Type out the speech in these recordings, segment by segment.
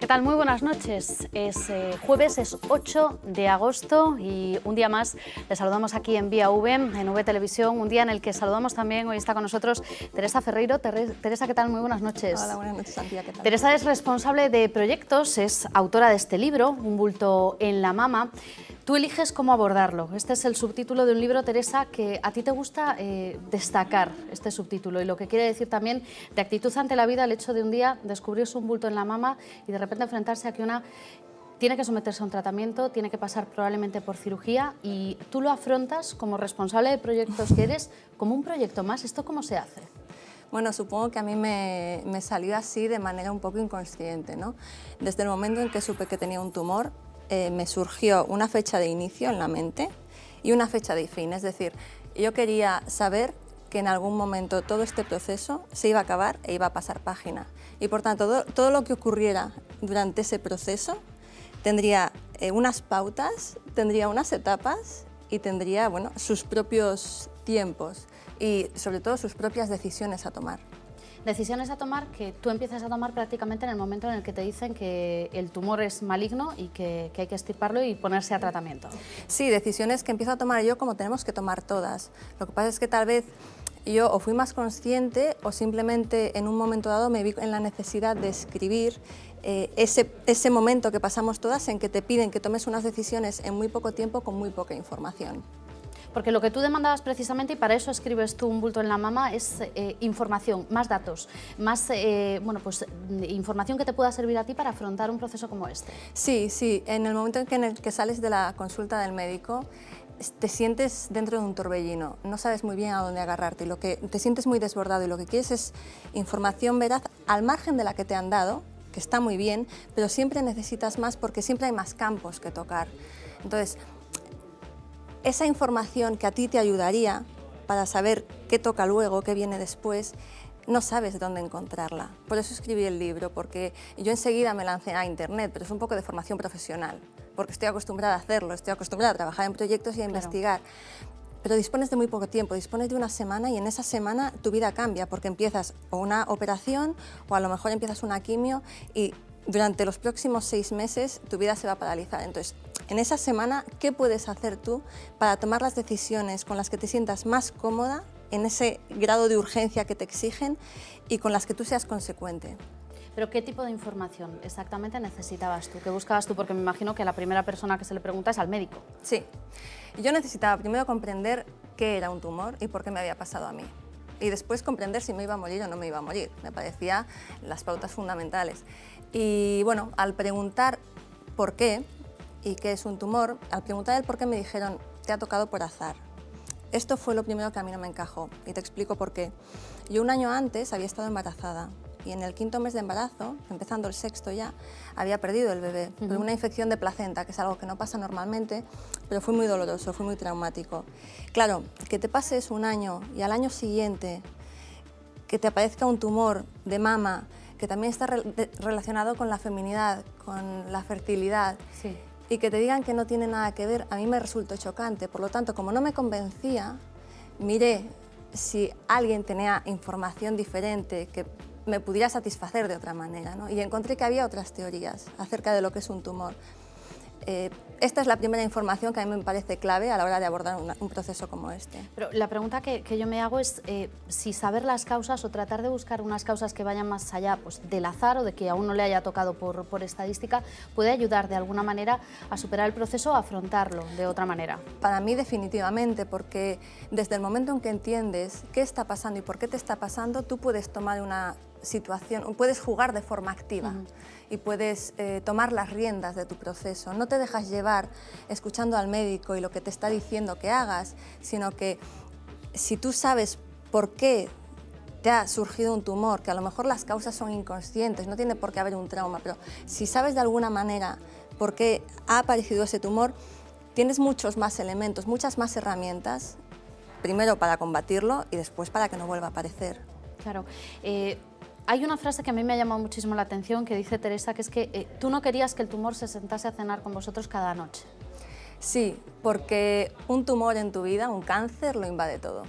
tal? Muy buenas noches. Es jueves, es 8 de agosto y un día más les saludamos aquí en Vía V, en V Televisión, un día en el que saludamos también, hoy está con nosotros Teresa Ferreiro. Teresa, ¿qué tal? Muy buenas noches. Hola, buenas noches, Antía, ¿qué tal? Teresa es responsable de proyectos, es autora de este libro, Un bulto en la mama. Tú eliges cómo abordarlo. Este es el subtítulo de un libro, Teresa, que a ti te gusta destacar este subtítulo y lo que quiere decir también de actitud ante la vida, el hecho de un día descubrirse un bulto en la mama y de repente enfrentarse a que una tiene que someterse a un tratamiento, tiene que pasar probablemente por cirugía y tú lo afrontas como responsable de proyectos que eres, como un proyecto más. ¿Esto cómo se hace? Bueno, supongo que a mí me salió así de manera un poco inconsciente, ¿no? Desde el momento en que supe que tenía un tumor, me surgió una fecha de inicio en la mente y una fecha de fin. Es decir, yo quería saber que en algún momento todo este proceso se iba a acabar e iba a pasar página. Y por tanto, todo lo que ocurriera durante ese proceso tendría unas pautas, tendría unas etapas y tendría, bueno, sus propios tiempos y sobre todo sus propias decisiones a tomar. Decisiones a tomar que tú empiezas a tomar prácticamente en el momento en el que te dicen que el tumor es maligno y que hay que extirparlo y ponerse a tratamiento. Sí, decisiones que empiezo a tomar yo como tenemos que tomar todas. Lo que pasa es que tal vez yo o fui más consciente o simplemente en un momento dado me vi en la necesidad de escribir ese momento que pasamos todas en que te piden que tomes unas decisiones en muy poco tiempo con muy poca información. Porque lo que tú demandabas precisamente, y para eso escribes tú Un bulto en la mama, es información, más datos, más información que te pueda servir a ti para afrontar un proceso como este. Sí, sí, en el momento en el que sales de la consulta del médico, te sientes dentro de un torbellino, no sabes muy bien a dónde agarrarte, y te sientes muy desbordado y lo que quieres es información veraz al margen de la que te han dado, que está muy bien, pero siempre necesitas más porque siempre hay más campos que tocar. Entonces, esa información que a ti te ayudaría para saber qué toca luego, qué viene después, no sabes dónde encontrarla. Por eso escribí el libro, porque yo enseguida me lancé a Internet, pero es un poco de formación profesional, porque estoy acostumbrada a hacerlo, estoy acostumbrada a trabajar en proyectos y a investigar. Pero dispones de muy poco tiempo, dispones de una semana y en esa semana tu vida cambia, porque empiezas o una operación o a lo mejor empiezas una quimio y durante los próximos 6 meses tu vida se va a paralizar. Entonces, en esa semana, ¿qué puedes hacer tú para tomar las decisiones con las que te sientas más cómoda, en ese grado de urgencia que te exigen y con las que tú seas consecuente? ¿Pero qué tipo de información exactamente necesitabas tú? ¿Qué buscabas tú? Porque me imagino que la primera persona que se le pregunta es al médico. Sí, yo necesitaba primero comprender qué era un tumor y por qué me había pasado a mí. Y después comprender si me iba a morir o no me iba a morir. Me parecían las pautas fundamentales. Y bueno, al preguntar por qué y qué es un tumor, al preguntar el por qué me dijeron, te ha tocado por azar. Esto fue lo primero que a mí no me encajó y te explico por qué. Yo un año antes había estado embarazada y en el 5.º mes de embarazo, empezando el 6.º ya, había perdido el bebé por una infección de placenta, que es algo que no pasa normalmente, pero fue muy doloroso, fue muy traumático. Claro, que te pases un año y al año siguiente que te aparezca un tumor de mama que también está relacionado con la feminidad, con la fertilidad, Sí. Y que te digan que no tiene nada que ver, a mí me resultó chocante. Por lo tanto, como no me convencía, miré si alguien tenía información diferente que me pudiera satisfacer de otra manera, ¿no? Y encontré que había otras teorías acerca de lo que es un tumor. Esta es la primera información que a mí me parece clave a la hora de abordar un proceso como este. Pero la pregunta que yo me hago es si saber las causas o tratar de buscar unas causas que vayan más allá pues, del azar o de que a uno le haya tocado por estadística puede ayudar de alguna manera a superar el proceso o a afrontarlo de otra manera. Para mí definitivamente, porque desde el momento en que entiendes qué está pasando y por qué te está pasando, tú puedes tomar una situación, puedes jugar de forma activa y puedes tomar las riendas de tu proceso. No te dejas llevar escuchando al médico y lo que te está diciendo que hagas, sino que si tú sabes por qué te ha surgido un tumor, que a lo mejor las causas son inconscientes, no tiene por qué haber un trauma, pero si sabes de alguna manera por qué ha aparecido ese tumor, tienes muchos más elementos, muchas más herramientas, primero para combatirlo y después para que no vuelva a aparecer. Claro. Hay una frase que a mí me ha llamado muchísimo la atención que dice Teresa, que es que tú no querías que el tumor se sentase a cenar con vosotros cada noche. Sí, porque un tumor en tu vida, un cáncer, lo invade todo.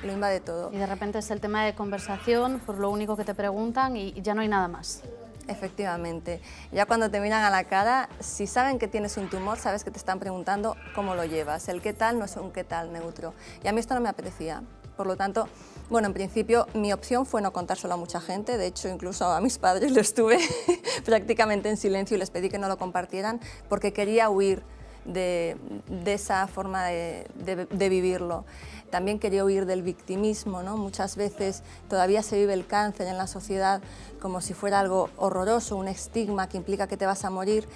Lo invade todo. Y de repente es el tema de conversación, por lo único que te preguntan y ya no hay nada más. Efectivamente. Ya cuando te miran a la cara, si saben que tienes un tumor, sabes que te están preguntando cómo lo llevas. El qué tal no es un qué tal neutro. Y a mí esto no me apetecía. Por lo tanto, bueno, en principio mi opción fue no contárselo a mucha gente. De hecho, incluso a mis padres lo estuve prácticamente en silencio y les pedí que no lo compartieran porque quería huir de esa forma de vivirlo. También quería huir del victimismo, ¿no? Muchas veces todavía se vive el cáncer en la sociedad como si fuera algo horroroso, un estigma que implica que te vas a morir,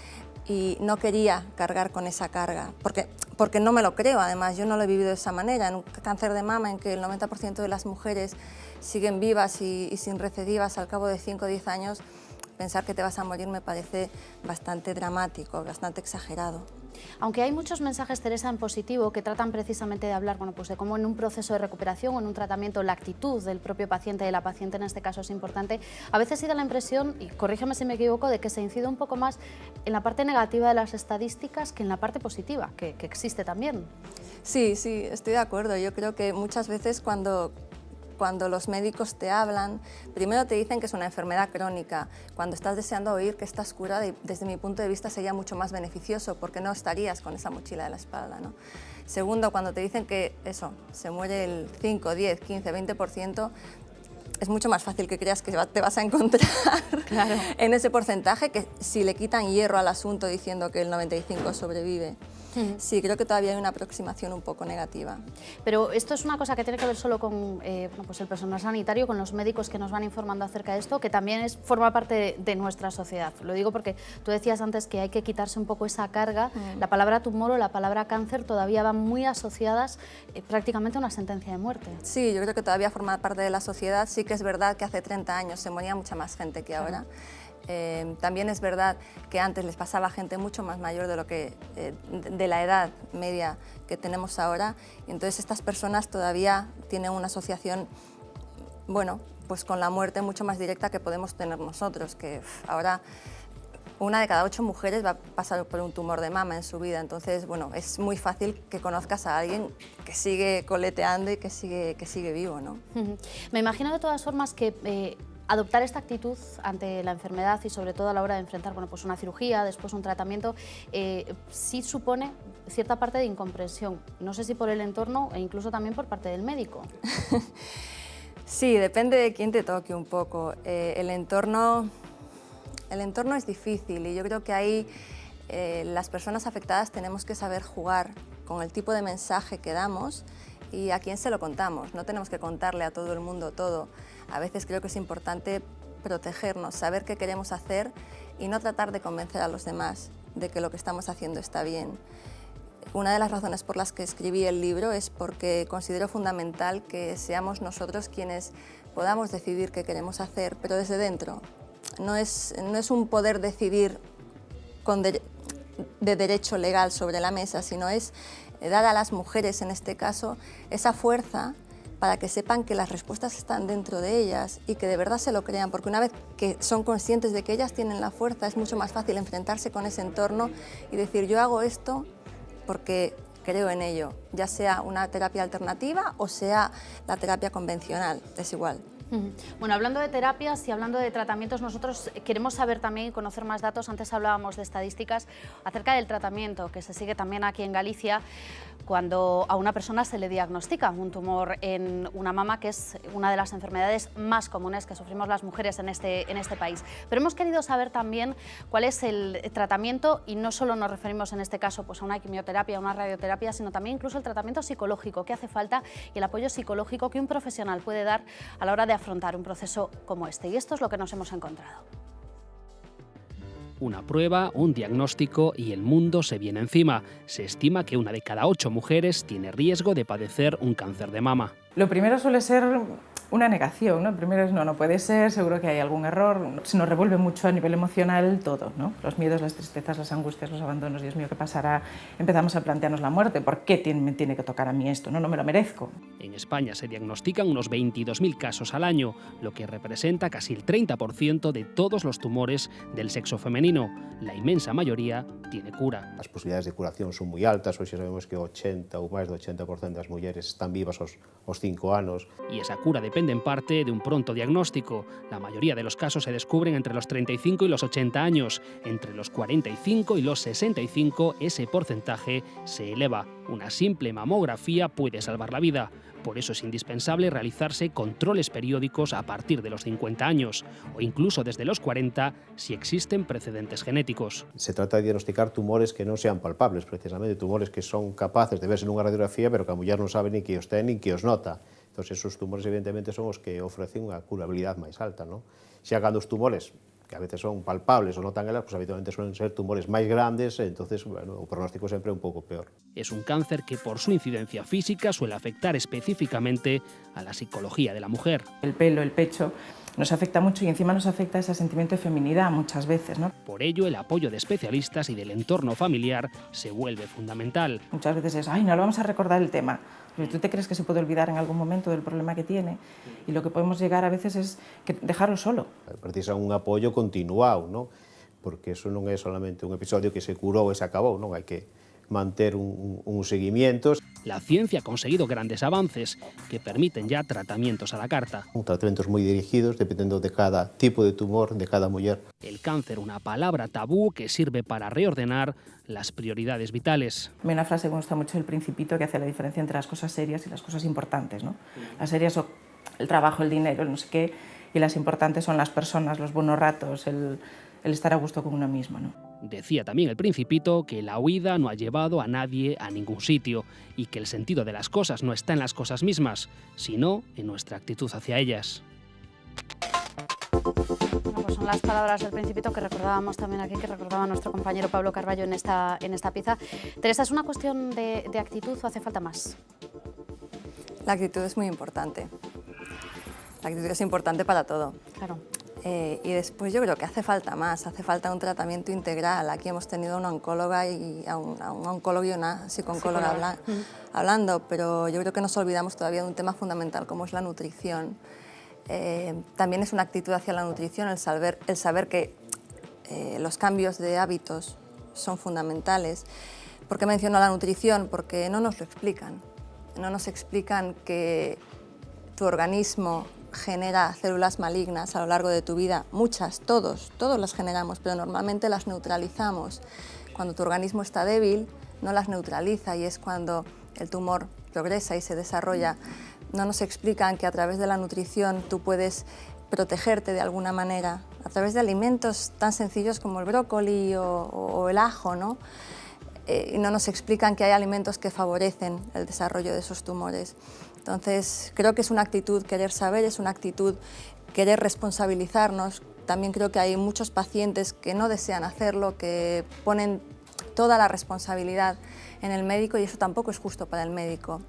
y no quería cargar con esa carga, porque no me lo creo, además yo no lo he vivido de esa manera. En un cáncer de mama en que el 90% de las mujeres siguen vivas y sin recidivas al cabo de 5 o 10 años, pensar que te vas a morir me parece bastante dramático, bastante exagerado. Aunque hay muchos mensajes, Teresa, en positivo que tratan precisamente de hablar, bueno, pues de cómo en un proceso de recuperación o en un tratamiento la actitud del propio paciente, de la paciente en este caso es importante, a veces sí da la impresión, y corrígeme si me equivoco, de que se incide un poco más en la parte negativa de las estadísticas que en la parte positiva, que existe también. Sí, sí, estoy de acuerdo. Yo creo que muchas veces cuando los médicos te hablan, primero te dicen que es una enfermedad crónica. Cuando estás deseando oír que estás curada, y desde mi punto de vista sería mucho más beneficioso porque no estarías con esa mochila de la espalda, ¿no? Segundo, cuando te dicen que eso, se muere el 5, 10, 15, 20%, es mucho más fácil que creas que te vas a encontrar claro, en ese porcentaje que si le quitan hierro al asunto diciendo que el 95% sobrevive. Sí, creo que todavía hay una aproximación un poco negativa. Pero esto es una cosa que tiene que ver solo con bueno, pues el personal sanitario, con los médicos que nos van informando acerca de esto, que también forma parte de nuestra sociedad. Lo digo porque tú decías antes que hay que quitarse un poco esa carga. La palabra tumor o la palabra cáncer todavía van muy asociadas prácticamente a una sentencia de muerte. Sí, yo creo que todavía forma parte de la sociedad. Sí que es verdad que hace 30 años se moría mucha más gente que ahora. También es verdad que antes les pasaba a gente mucho más mayor de la edad media que tenemos ahora, y entonces estas personas todavía tienen una asociación, bueno, pues con la muerte mucho más directa que podemos tener nosotros, que ahora 1 de cada 8 mujeres va a pasar por un tumor de mama en su vida. Entonces, bueno, es muy fácil que conozcas a alguien que sigue coleteando y que sigue vivo, ¿no? Me imagino de todas formas que adoptar esta actitud ante la enfermedad y sobre todo a la hora de enfrentar, bueno, pues una cirugía, después un tratamiento, sí supone cierta parte de incomprensión. No sé si por el entorno e incluso también por parte del médico. Sí, depende de quién te toque un poco. El entorno es difícil y yo creo que ahí las personas afectadas tenemos que saber jugar con el tipo de mensaje que damos y a quién se lo contamos. No tenemos que contarle a todo el mundo todo. A veces creo que es importante protegernos, saber qué queremos hacer y no tratar de convencer a los demás de que lo que estamos haciendo está bien. Una de las razones por las que escribí el libro es porque considero fundamental que seamos nosotros quienes podamos decidir qué queremos hacer, pero desde dentro. No es un poder decidir de derecho legal sobre la mesa, sino es dar a las mujeres, en este caso, esa fuerza para que sepan que las respuestas están dentro de ellas y que de verdad se lo crean, porque una vez que son conscientes de que ellas tienen la fuerza, es mucho más fácil enfrentarse con ese entorno y decir, yo hago esto porque creo en ello, ya sea una terapia alternativa o sea la terapia convencional, es igual. Bueno, hablando de terapias y hablando de tratamientos, nosotros queremos saber también y conocer más datos. Antes hablábamos de estadísticas acerca del tratamiento que se sigue también aquí en Galicia cuando a una persona se le diagnostica un tumor en una mama, que es una de las enfermedades más comunes que sufrimos las mujeres en este país. Pero hemos querido saber también cuál es el tratamiento y no solo nos referimos en este caso pues, a una quimioterapia, a una radioterapia, sino también incluso el tratamiento psicológico que hace falta y el apoyo psicológico que un profesional puede dar a la hora de afrontar un proceso como este. Y esto es lo que nos hemos encontrado. Una prueba, un diagnóstico y el mundo se viene encima. Se estima que 1 de cada 8 mujeres tiene riesgo de padecer un cáncer de mama. Lo primero suele ser una negación, ¿no? El primero es no puede ser, seguro que hay algún error. Se nos revuelve mucho a nivel emocional todo, ¿no? Los miedos, las tristezas, las angustias, los abandonos, Dios mío, ¿qué pasará? Empezamos a plantearnos la muerte, ¿por qué me tiene que tocar a mí esto? No me lo merezco. En España se diagnostican unos 22.000 casos al año, lo que representa casi el 30% de todos los tumores del sexo femenino. La inmensa mayoría tiene cura. As posibilidades de curación son moi altas, hoxe sabemos que 80 ou máis do 80% das mulleres están vivas aos 5 anos. E esa cura depende depende en parte de un pronto diagnóstico. La mayoría de los casos se descubren entre los 35 y los 80 años. Entre los 45 y los 65 ese porcentaje se eleva. Una simple mamografía puede salvar la vida. Por eso es indispensable realizarse controles periódicos a partir de los 50 años o incluso desde los 40 si existen precedentes genéticos. Se trata de diagnosticar tumores que non sean palpables, precisamente, tumores que son capaces de verse nunha radiografía, pero que a muller non sabe ni que os ten ni que os nota. Entón, esos tumores, evidentemente, son os que ofrecen unha curabilidade máis alta, non? Xa cando os tumores, que a veces son palpables ou notan elas, pues habitualmente suelen ser tumores máis grandes, entonces, bueno, o pronóstico sempre é un pouco peor. Es un cáncer que por su incidencia física suele afectar específicamente a la psicología de la mujer. El pelo, el pecho, nos afecta mucho y encima nos afecta ese sentimiento de feminidad muchas veces, ¿no? Por ello, el apoyo de especialistas y del entorno familiar se vuelve fundamental. Muchas veces es, ay, no lo vamos a recordar el tema. Pero tú te crees que se puede olvidar en algún momento del problema que tiene y lo que podemos llegar a veces es que dejarlo solo. Precisa un apoio continuado, non? Porque eso non é solamente un episodio que se curou e se acabou, non? Hai que manter un seguimiento. La ciencia ha conseguido grandes avances que permiten ya tratamientos a la carta. Tratamentos moi dirigidos, dependendo de cada tipo de tumor, de cada muller. El cáncer, una palabra tabú que sirve para reordenar las prioridades vitales. A mí una frase que me gusta mucho del Principito que hace la diferencia entre las cosas serias y las cosas importantes, ¿no? Las serias son el trabajo, el dinero, el no sé qué, y las importantes son las personas, los buenos ratos, el estar a gusto con uno mismo, ¿no? Decía también el Principito que la huida no ha llevado a nadie a ningún sitio y que el sentido de las cosas no está en las cosas mismas, sino en nuestra actitud hacia ellas. Bueno, pues son las palabras del Principito que recordábamos también aquí, que recordaba nuestro compañero Pablo Carballo en esta pieza. Teresa, ¿es una cuestión de actitud o hace falta más? La actitud es muy importante. La actitud es importante para todo. Claro. Y después yo creo que hace falta más, hace falta un tratamiento integral. Aquí hemos tenido una oncóloga y a un oncólogo y una psicooncóloga hablando, pero yo creo que nos olvidamos todavía de un tema fundamental como es la nutrición. También es una actitud hacia la nutrición el saber que los cambios de hábitos son fundamentales. ¿Por qué menciono la nutrición? Porque no nos lo explican. No nos explican que tu organismo genera células malignas a lo largo de tu vida, muchas, todos las generamos, pero normalmente las neutralizamos. Cuando tu organismo está débil, no las neutraliza y es cuando el tumor progresa y se desarrolla. No nos explican que a través de la nutrición tú puedes protegerte de alguna manera, a través de alimentos tan sencillos como el brócoli o el ajo, ¿no? Y no nos explican que hay alimentos que favorecen el desarrollo de esos tumores. Entonces, creo que es una actitud querer saber, es una actitud querer responsabilizarnos. También creo que hay muchos pacientes que no desean hacerlo, que ponen toda la responsabilidad en el médico y eso tampoco es justo para el médico.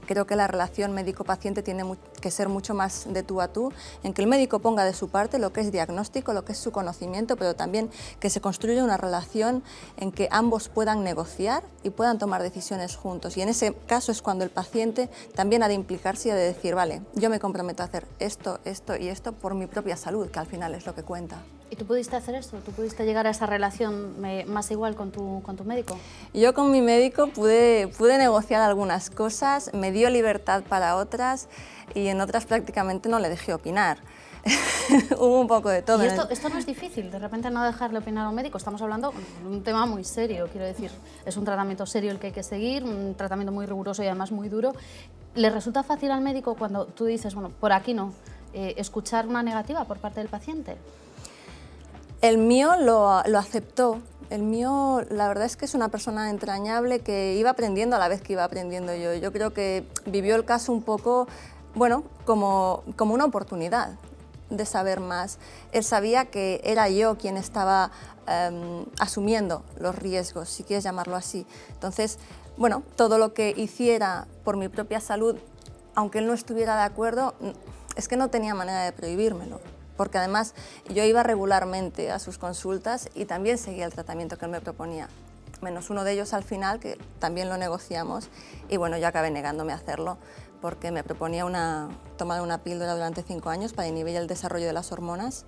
Creo que la relación médico-paciente tiene que ser mucho más de tú a tú, en que el médico ponga de su parte lo que es diagnóstico, lo que es su conocimiento, pero también que se construya una relación en que ambos puedan negociar y puedan tomar decisiones juntos. Y en ese caso es cuando el paciente también ha de implicarse y ha de decir, vale, yo me comprometo a hacer esto, esto y esto por mi propia salud, que al final es lo que cuenta. ¿Y tú pudiste hacer esto? ¿Tú pudiste llegar a esa relación más igual con tu médico? Yo con mi médico pude negociar algunas cosas, me dio libertad para otras y en otras prácticamente no le dejé opinar. Hubo un poco de todo. Y esto no es difícil, de repente no dejarle opinar a un médico. Estamos hablando de un tema muy serio, quiero decir. Es un tratamiento serio el que hay que seguir, un tratamiento muy riguroso y además muy duro. ¿Le resulta fácil al médico cuando tú dices, bueno, por aquí no, escuchar una negativa por parte del paciente? El mío lo aceptó. El mío, la verdad es que es una persona entrañable que iba aprendiendo a la vez que iba aprendiendo yo. Yo creo que vivió el caso un poco, bueno, como una oportunidad de saber más. Él sabía que era yo quien estaba asumiendo los riesgos, si quieres llamarlo así. Entonces, bueno, todo lo que hiciera por mi propia salud, aunque él no estuviera de acuerdo, es que no tenía manera de prohibírmelo. Porque además yo iba regularmente a sus consultas y también seguía el tratamiento que él me proponía, menos uno de ellos al final, que también lo negociamos, y bueno, yo acabé negándome a hacerlo, porque me proponía una toma de una píldora durante 5 años para inhibir el desarrollo de las hormonas,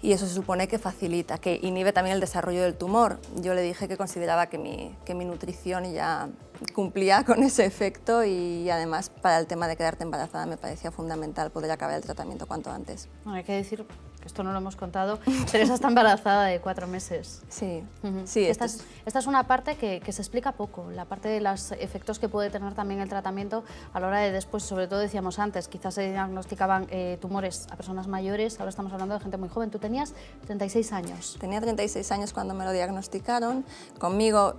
y eso se supone que facilita, que inhibe también el desarrollo del tumor. Yo le dije que consideraba que mi nutrición ya cumplía con ese efecto y además para el tema de quedarte embarazada me parecía fundamental poder acabar el tratamiento cuanto antes. Bueno, hay que decir, que esto no lo hemos contado, Teresa está embarazada de 4 meses. Sí, Ujú. sí. Esta es una parte que se explica poco, la parte de los efectos que puede tener también el tratamiento a la hora de después, sobre todo decíamos antes, quizás se diagnosticaban tumores a personas mayores, ahora estamos hablando de gente muy joven. Tú tenías 36 años. Tenía 36 años cuando me lo diagnosticaron. Conmigo,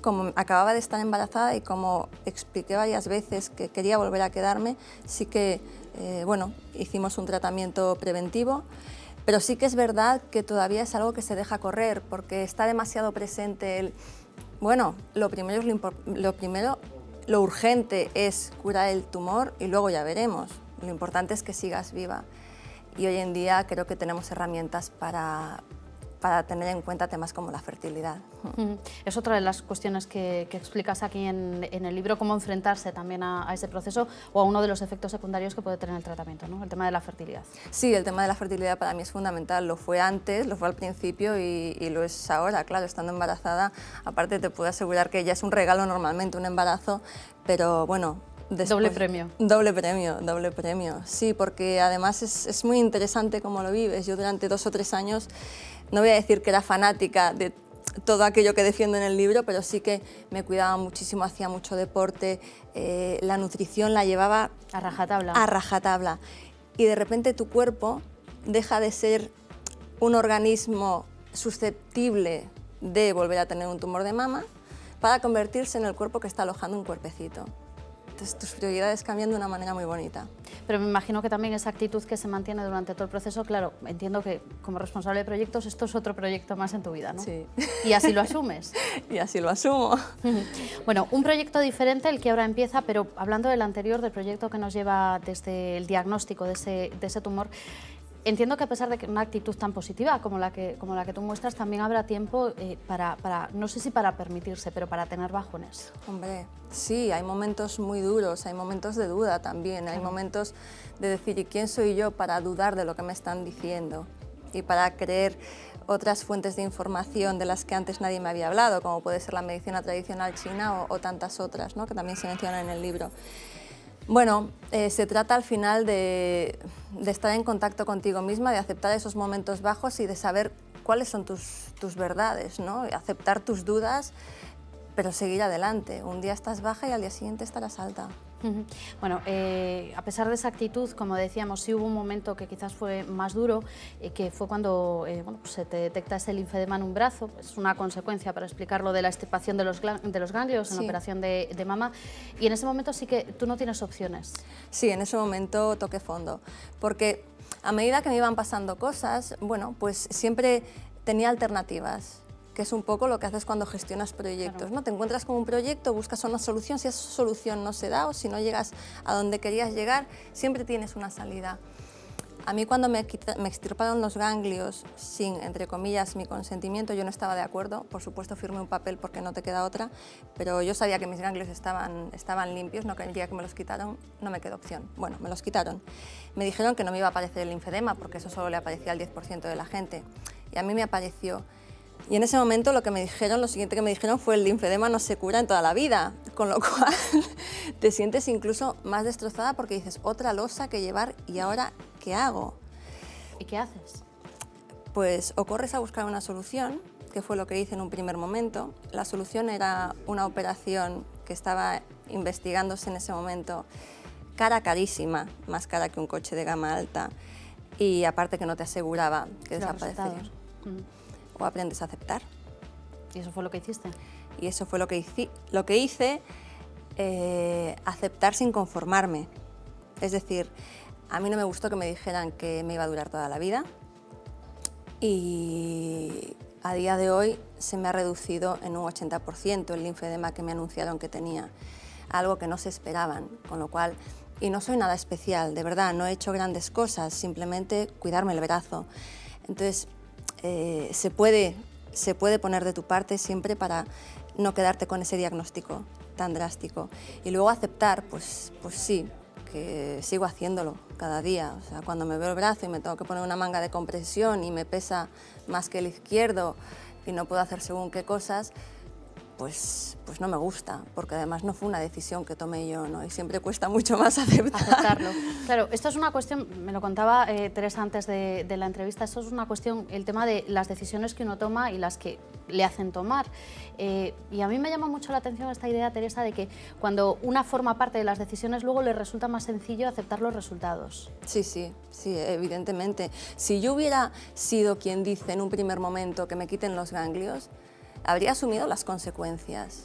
como acababa de estar embarazada y como expliqué varias veces que quería volver a quedarme, sí que, bueno, hicimos un tratamiento preventivo, pero sí que es verdad que todavía es algo que se deja correr porque está demasiado presente el... Bueno, lo urgente es curar el tumor y luego ya veremos. Lo importante es que sigas viva. Y hoy en día creo que tenemos herramientas para tener en cuenta temas como la fertilidad. Es otra de las cuestiones que explicas aquí en el libro, cómo enfrentarse también a ese proceso o a uno de los efectos secundarios que puede tener el tratamiento, ¿no? El tema de la fertilidad. Sí, el tema de la fertilidad para mí es fundamental. Lo fue antes, lo fue al principio y lo es ahora. Claro, estando embarazada, aparte te puedo asegurar que ya es un regalo normalmente un embarazo, pero bueno... Después, doble premio. Doble premio, doble premio. Sí, porque además es muy interesante cómo lo vives. Yo durante 2 o 3 años, no voy a decir que era fanática de todo aquello que defiendo en el libro, pero sí que me cuidaba muchísimo, hacía mucho deporte, la nutrición la llevaba a rajatabla. A rajatabla. Y de repente tu cuerpo deja de ser un organismo susceptible de volver a tener un tumor de mama para convertirse en el cuerpo que está alojando un cuerpecito. Entonces tus prioridades cambian de una manera muy bonita. Pero me imagino que también esa actitud que se mantiene durante todo el proceso, claro, entiendo que como responsable de proyectos esto es otro proyecto más en tu vida, ¿no? Sí. Y así lo asumes. Y así lo asumo. Bueno, un proyecto diferente el que ahora empieza, pero hablando del anterior, del proyecto que nos lleva desde el diagnóstico de ese tumor, entiendo que a pesar de que una actitud tan positiva como la que tú muestras, también habrá tiempo para, no sé si para permitirse, pero para tener bajones. Hombre, sí, hay momentos muy duros, hay momentos de duda también, hay momentos de decir, ¿y quién soy yo para dudar de lo que me están diciendo? Y para creer otras fuentes de información de las que antes nadie me había hablado, como puede ser la medicina tradicional china o tantas otras, ¿no? Que también se mencionan en el libro. Bueno, se trata al final de estar en contacto contigo misma, de aceptar esos momentos bajos y de saber cuáles son tus verdades, ¿no? Aceptar tus dudas, pero seguir adelante. Un día estás baja y al día siguiente estarás alta. Bueno, a pesar de esa actitud, como decíamos, sí hubo un momento que quizás fue más duro, que fue cuando bueno, pues se te detecta ese linfedema en un brazo. Es una consecuencia, para explicarlo, de la extirpación de los ganglios en la operación de mama. Y en ese momento sí que tú no tienes opciones. Sí, en ese momento toqué fondo, porque a medida que me iban pasando cosas, bueno, pues siempre tenía alternativas, que es un poco lo que haces cuando gestionas proyectos, Claro. ¿no? Te encuentras con un proyecto, buscas una solución, si esa solución no se da o si no llegas a donde querías llegar, siempre tienes una salida. A mí cuando me extirparon los ganglios sin, entre comillas, mi consentimiento, yo no estaba de acuerdo, por supuesto firmé un papel porque no te queda otra, pero yo sabía que mis ganglios estaban limpios, no quería que me los quitaran, no me quedó opción. Bueno, me los quitaron. Me dijeron que no me iba a aparecer el linfedema porque eso solo le aparecía al 10% de la gente y a mí me apareció. Y en ese momento lo siguiente que me dijeron fue el linfedema no se cura en toda la vida, con lo cual te sientes incluso más destrozada porque dices, otra losa que llevar y ahora, ¿qué hago? ¿Y qué haces? Pues o corres a buscar una solución, que fue lo que hice en un primer momento. La solución era una operación que estaba investigándose en ese momento, carísima, más cara que un coche de gama alta, y aparte que no te aseguraba que desaparecería. O aprendes a aceptar. ¿Y eso fue lo que hiciste? Y eso fue lo que hice, aceptar sin conformarme. Es decir, a mí no me gustó que me dijeran que me iba a durar toda la vida y a día de hoy se me ha reducido en un 80% el linfedema que me anunciaron que tenía, algo que no se esperaban, con lo cual, y no soy nada especial, de verdad, no he hecho grandes cosas, simplemente cuidarme el brazo. Entonces, se puede poner de tu parte siempre para no quedarte con ese diagnóstico tan drástico. Y luego aceptar, pues sí, porque sigo haciéndolo cada día. O sea, cuando me veo el brazo y me tengo que poner una manga de compresión y me pesa más que el izquierdo y no puedo hacer según qué cosas, pues no me gusta, porque además no fue una decisión que tomé yo, ¿no? Y siempre cuesta mucho más aceptarlo. Claro, esto es una cuestión, me lo contaba Teresa antes de la entrevista, esto es una cuestión, el tema de las decisiones que uno toma y las que le hacen tomar. Y a mí me llama mucho la atención esta idea, Teresa, de que cuando una forma parte de las decisiones, luego le resulta más sencillo aceptar los resultados. Sí, evidentemente. Si yo hubiera sido quien dice en un primer momento que me quiten los ganglios, habría asumido las consecuencias.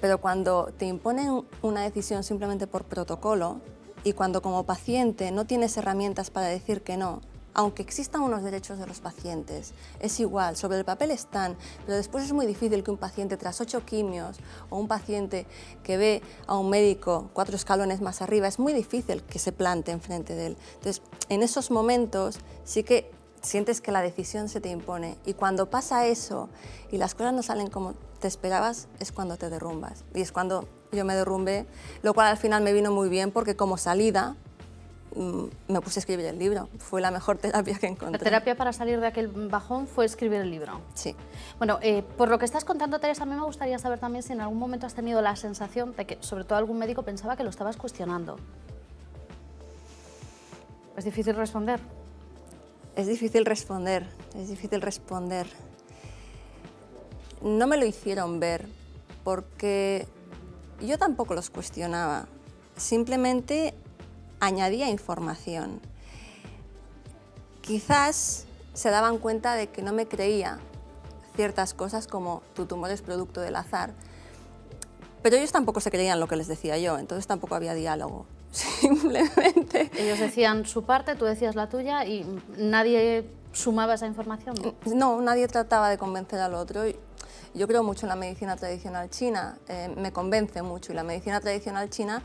Pero cuando te imponen una decisión simplemente por protocolo y cuando como paciente no tienes herramientas para decir que no, aunque existan unos derechos de los pacientes, es igual, sobre el papel están, pero después es muy difícil que un paciente tras 8 quimios o un paciente que ve a un médico 4 escalones más arriba, es muy difícil que se plante enfrente de él. Entonces, en esos momentos sí que sientes que la decisión se te impone y cuando pasa eso y las cosas no salen como te esperabas, es cuando te derrumbas. Y es cuando yo me derrumbé, lo cual al final me vino muy bien porque como salida me puse a escribir el libro. Fue la mejor terapia que encontré. La terapia para salir de aquel bajón fue escribir el libro. Sí. Bueno, por lo que estás contando, Teresa, a mí me gustaría saber también si en algún momento has tenido la sensación de que, sobre todo, algún médico pensaba que lo estabas cuestionando. ¿Es difícil responder? Es difícil responder, es difícil responder. No me lo hicieron ver porque yo tampoco los cuestionaba, simplemente añadía información. Quizás se daban cuenta de que no me creía ciertas cosas como tu tumor es producto del azar, pero ellos tampoco se creían lo que les decía yo, entonces tampoco había diálogo. Simplemente... Ellos decían su parte, tú decías la tuya y nadie sumaba esa información, ¿no? No, nadie trataba de convencer al otro. Yo creo mucho en la medicina tradicional china, me convence mucho y la medicina tradicional china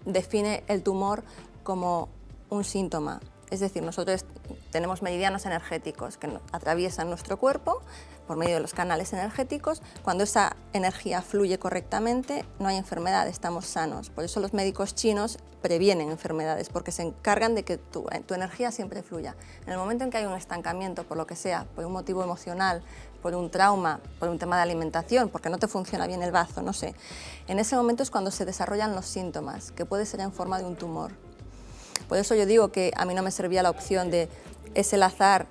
define el tumor como un síntoma. Es decir, nosotros tenemos meridianos energéticos que atraviesan nuestro cuerpo por medio de los canales energéticos. Cuando esa energía fluye correctamente, no hay enfermedad, estamos sanos. Por eso los médicos chinos previenen enfermedades, porque se encargan de que tu energía siempre fluya. En el momento en que hay un estancamiento, por lo que sea, por un motivo emocional, por un trauma, por un tema de alimentación, porque no te funciona bien el bazo, no sé, en ese momento es cuando se desarrollan los síntomas, que puede ser en forma de un tumor. Por eso yo digo que a mí no me servía la opción de es el azar,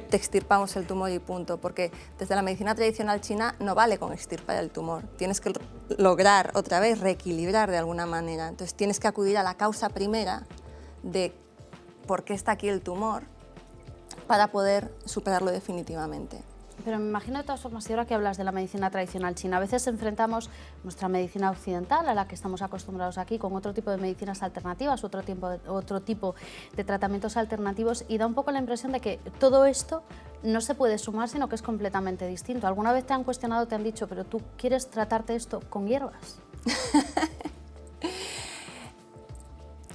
te extirpamos el tumor y punto, porque desde la medicina tradicional china no vale con extirpar el tumor, tienes que lograr otra vez reequilibrar de alguna manera, entonces tienes que acudir a la causa primera de por qué está aquí el tumor para poder superarlo definitivamente. Pero me imagino de todas formas, y ahora que hablas de la medicina tradicional china, a veces enfrentamos nuestra medicina occidental, a la que estamos acostumbrados aquí, con otro tipo de medicinas alternativas, otro tipo de tratamientos alternativos, y da un poco la impresión de que todo esto no se puede sumar, sino que es completamente distinto. ¿Alguna vez te han cuestionado, te han dicho, pero tú quieres tratarte esto con hierbas?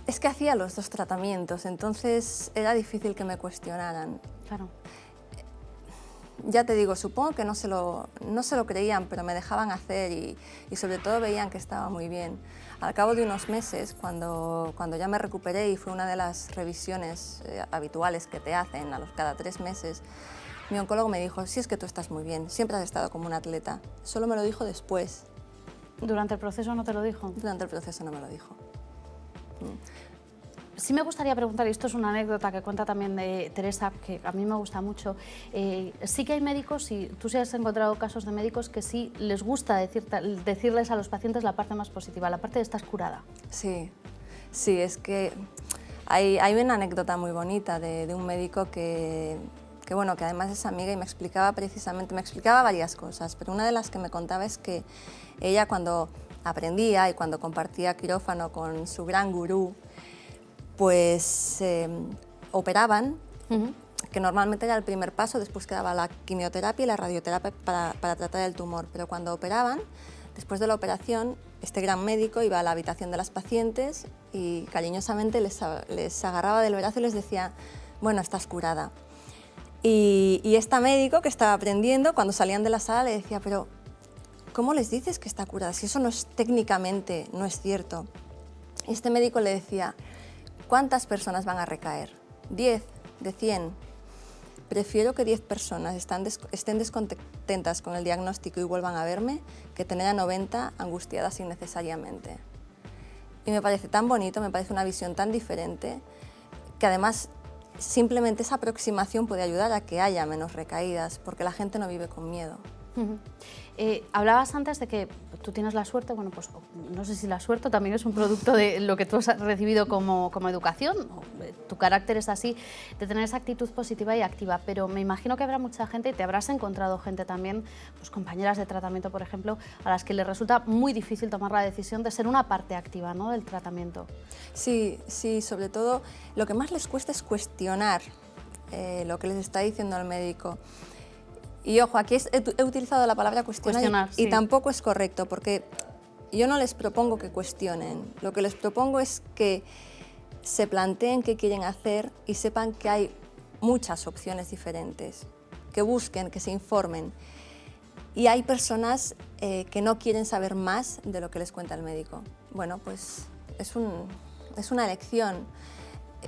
Es que hacía los dos tratamientos, entonces era difícil que me cuestionaran. Claro. Ya te digo, supongo que no se lo creían, pero me dejaban hacer y sobre todo veían que estaba muy bien. Al cabo de unos meses, cuando ya me recuperé y fue una de las revisiones habituales que te hacen cada 3 meses, mi oncólogo me dijo, sí, es que tú estás muy bien, siempre has estado como un atleta. Solo me lo dijo después. ¿Durante el proceso no te lo dijo? Durante el proceso no me lo dijo. Sí me gustaría preguntar, y esto es una anécdota que cuenta también de Teresa, que a mí me gusta mucho, sí que hay médicos, y tú sí has encontrado casos de médicos que sí les gusta decirles a los pacientes la parte más positiva, la parte de estás curada. Sí, es que hay una anécdota muy bonita de un médico que además es amiga y me explicaba varias cosas, pero una de las que me contaba es que ella cuando aprendía y cuando compartía quirófano con su gran gurú, pues operaban, que normalmente era el primer paso, después quedaba la quimioterapia y la radioterapia para tratar el tumor, pero cuando operaban, después de la operación, este gran médico iba a la habitación de las pacientes y cariñosamente les agarraba del brazo y les decía, bueno, estás curada. Y esta médico que estaba aprendiendo, cuando salían de la sala le decía, pero ¿cómo les dices que está curada? Si eso técnicamente no es cierto. Y este médico le decía, ¿cuántas personas van a recaer? 10 de 100. Prefiero que 10 personas estén descontentas con el diagnóstico y vuelvan a verme que tener a 90 angustiadas innecesariamente. Y me parece tan bonito, me parece una visión tan diferente, que además simplemente esa aproximación puede ayudar a que haya menos recaídas, porque la gente no vive con miedo. Hablabas antes de que tú tienes la suerte, bueno, pues no sé si la suerte también es un producto de lo que tú has recibido como educación, tu carácter es así, de tener esa actitud positiva y activa, pero me imagino que habrá mucha gente, y te habrás encontrado gente también, pues compañeras de tratamiento, por ejemplo, a las que les resulta muy difícil tomar la decisión de ser una parte activa, ¿no?, del tratamiento. Sí, sobre todo lo que más les cuesta es cuestionar lo que les está diciendo el médico. Y ojo, aquí he utilizado la palabra cuestionar y sí. tampoco es correcto, porque yo no les propongo que cuestionen, lo que les propongo es que se planteen qué quieren hacer y sepan que hay muchas opciones diferentes, que busquen, que se informen. Y hay personas que no quieren saber más de lo que les cuenta el médico. Bueno, pues es una elección.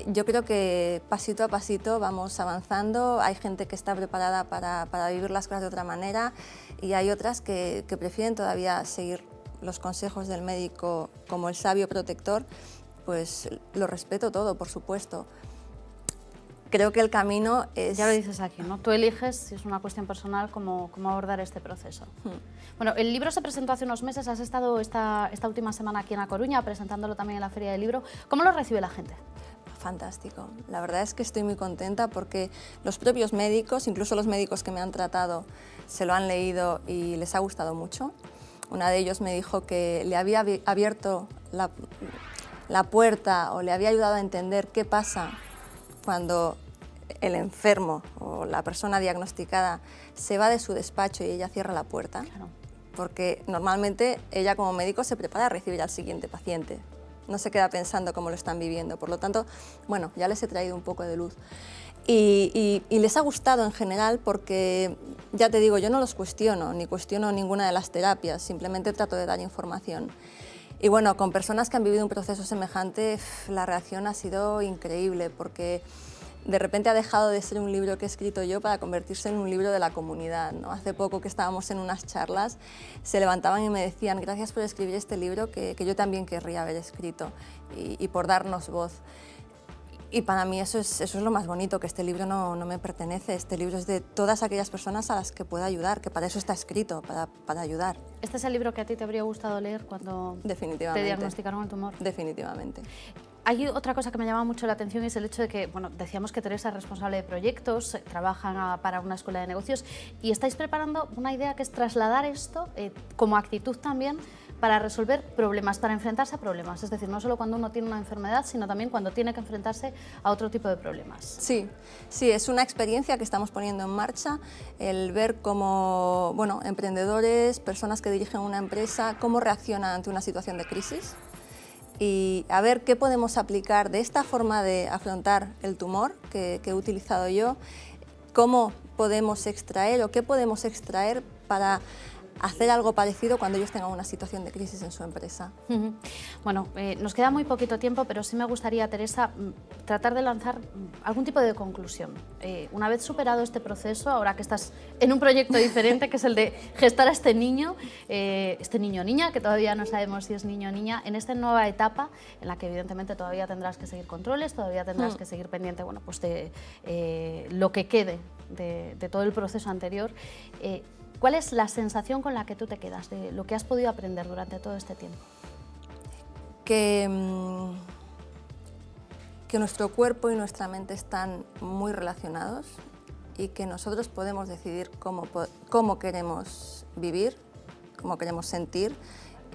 Yo creo que pasito a pasito vamos avanzando, hay gente que está preparada para vivir las cosas de otra manera y hay otras que prefieren todavía seguir los consejos del médico como el sabio protector, pues lo respeto todo, por supuesto. Creo que el camino es... Ya lo dices aquí, ¿no? Tú eliges, si es una cuestión personal, cómo abordar este proceso. Bueno, el libro se presentó hace unos meses, has estado esta última semana aquí en A Coruña presentándolo también en la Feria del Libro. ¿Cómo lo recibe la gente? Fantástico. La verdad es que estoy muy contenta porque los propios médicos, incluso los médicos que me han tratado, se lo han leído y les ha gustado mucho. Una de ellos me dijo que le había abierto la puerta o le había ayudado a entender qué pasa cuando el enfermo o la persona diagnosticada se va de su despacho y ella cierra la puerta. Claro. Porque normalmente ella como médico se prepara a recibir al siguiente paciente. No se queda pensando cómo lo están viviendo. Por lo tanto, bueno, ya les he traído un poco de luz. Y les ha gustado en general porque, ya te digo, yo no los cuestiono, ni cuestiono ninguna de las terapias, simplemente trato de dar información. Y bueno, con personas que han vivido un proceso semejante, la reacción ha sido increíble porque de repente ha dejado de ser un libro que he escrito yo para convertirse en un libro de la comunidad, ¿no? Hace poco que estábamos en unas charlas, se levantaban y me decían gracias por escribir este libro que yo también querría haber escrito y por darnos voz. Y para mí eso es lo más bonito, que este libro no me pertenece, este libro es de todas aquellas personas a las que pueda ayudar, que para eso está escrito, para ayudar. ¿Este es el libro que a ti te habría gustado leer cuando te diagnosticaron el tumor? Definitivamente. Hay otra cosa que me llama mucho la atención y es el hecho de que, bueno, decíamos que Teresa es responsable de proyectos, trabajan para una escuela de negocios y estáis preparando una idea que es trasladar esto como actitud también para resolver problemas, para enfrentarse a problemas. Es decir, no solo cuando uno tiene una enfermedad, sino también cuando tiene que enfrentarse a otro tipo de problemas. Sí, es una experiencia que estamos poniendo en marcha, el ver cómo, bueno, emprendedores, personas que dirigen una empresa, cómo reaccionan ante una situación de crisis y a ver qué podemos aplicar de esta forma de afrontar el tumor que he utilizado yo, cómo podemos extraer o qué podemos extraer para hacer algo parecido cuando ellos tengan una situación de crisis en su empresa. Bueno, nos queda muy poquito tiempo, pero sí me gustaría, Teresa, tratar de lanzar algún tipo de conclusión. Una vez superado este proceso, ahora que estás en un proyecto diferente, que es el de gestar a este niño o niña, que todavía no sabemos si es niño o niña, en esta nueva etapa en la que evidentemente todavía tendrás que seguir controles, todavía tendrás que seguir pendiente, bueno, pues de lo que quede de todo el proceso anterior. ¿Cuál es la sensación con la que tú te quedas de lo que has podido aprender durante todo este tiempo? Que nuestro cuerpo y nuestra mente están muy relacionados y que nosotros podemos decidir cómo queremos vivir, cómo queremos sentir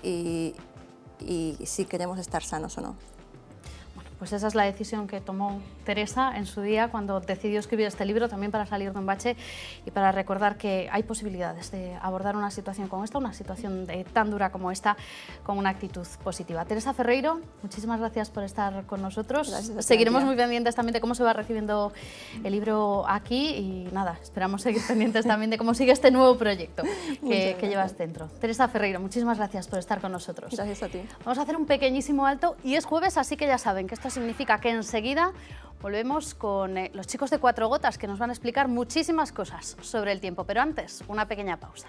y si queremos estar sanos o no. pues esa es la decisión que tomó Teresa en su día cuando decidió escribir este libro, también para salir de un bache y para recordar que hay posibilidades de abordar una situación como esta, una situación tan dura como esta, con una actitud positiva. Teresa Ferreiro, muchísimas gracias por estar con nosotros. Seguiremos muy pendientes también de cómo se va recibiendo el libro aquí y nada, esperamos seguir pendientes también de cómo sigue este nuevo proyecto que llevas dentro. Teresa Ferreiro, muchísimas gracias por estar con nosotros. Gracias a ti. Vamos a hacer un pequeñísimo alto y es jueves, así que ya saben que esto significa que enseguida volvemos con los chicos de Cuatro Gotas, que nos van a explicar muchísimas cosas sobre el tiempo, pero antes, una pequeña pausa.